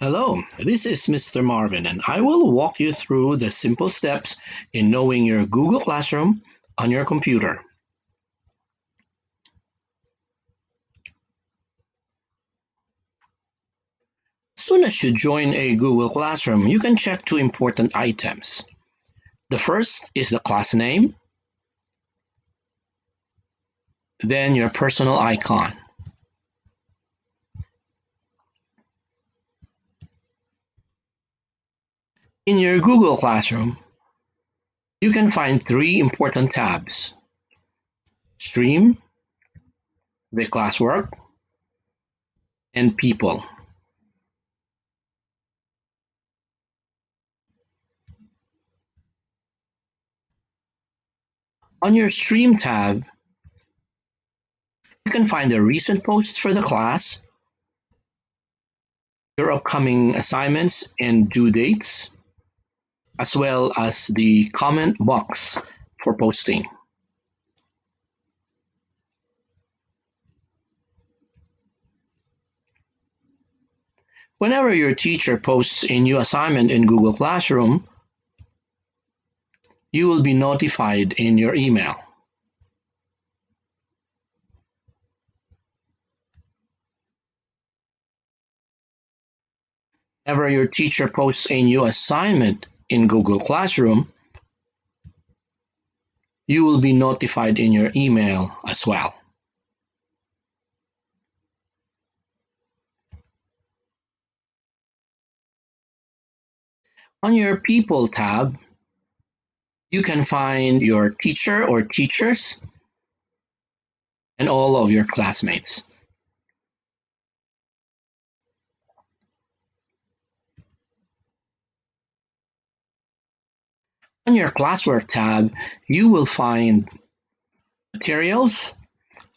Hello, this is Mr. Marvin, and I will walk you through the simple steps in knowing your Google Classroom on your computer. As soon as you join a Google Classroom, you can check two important items. The first is the class name, then your personal icon. In your Google Classroom, you can find three important tabs: Stream, the Classwork, and People. On your Stream tab, you can find the recent posts for the class, your upcoming assignments and due dates, as well as the comment box for posting. Whenever your teacher posts a new assignment in Google Classroom, you will be notified in your email. Whenever your teacher posts a new assignment in Google Classroom, you will be notified in your email as well. On your People tab, you can find your teacher or teachers and all of your classmates. On your Classwork tab, you will find materials,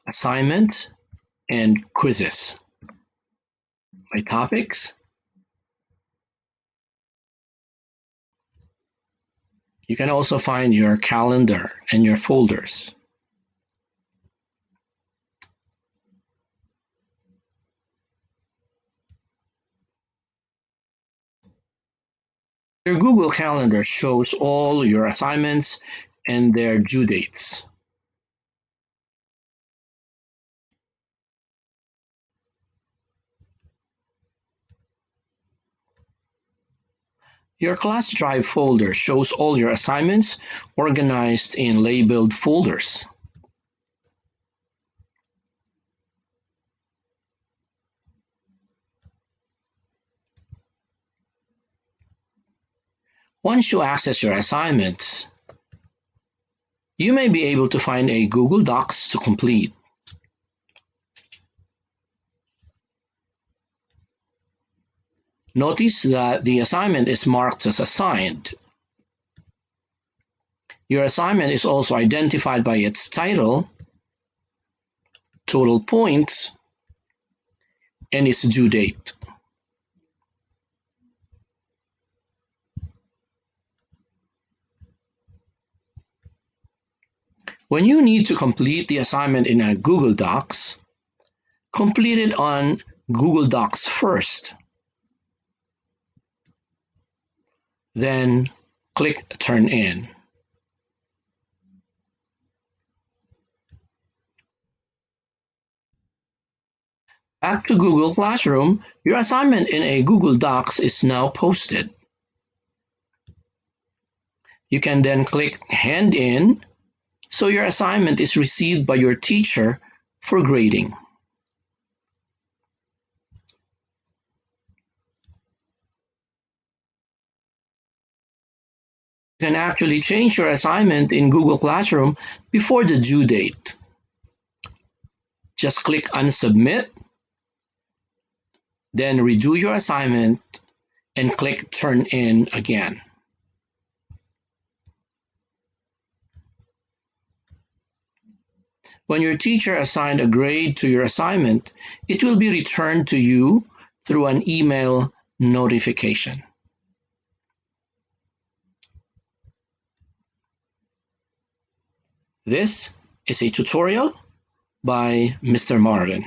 assignments, and quizzes. By topics, you can also find your calendar and your folders. Your Google Calendar shows all your assignments and their due dates. Your Class Drive folder shows all your assignments organized in labeled folders. Once you access your assignments, you may be able to find a Google Docs to complete. Notice that the assignment is marked as assigned. Your assignment is also identified by its title, total points, and its due date. When you need to complete the assignment in a Google Docs, complete it on Google Docs first. Then click Turn In. Back to Google Classroom, your assignment in a Google Docs is now posted. You can then click Hand In so your assignment is received by your teacher for grading. You can actually change your assignment in Google Classroom before the due date. Just click on Submit, then redo your assignment and click Turn In again. When your teacher assigned a grade to your assignment, it will be returned to you through an email notification. This is a tutorial by Mr. Marvin.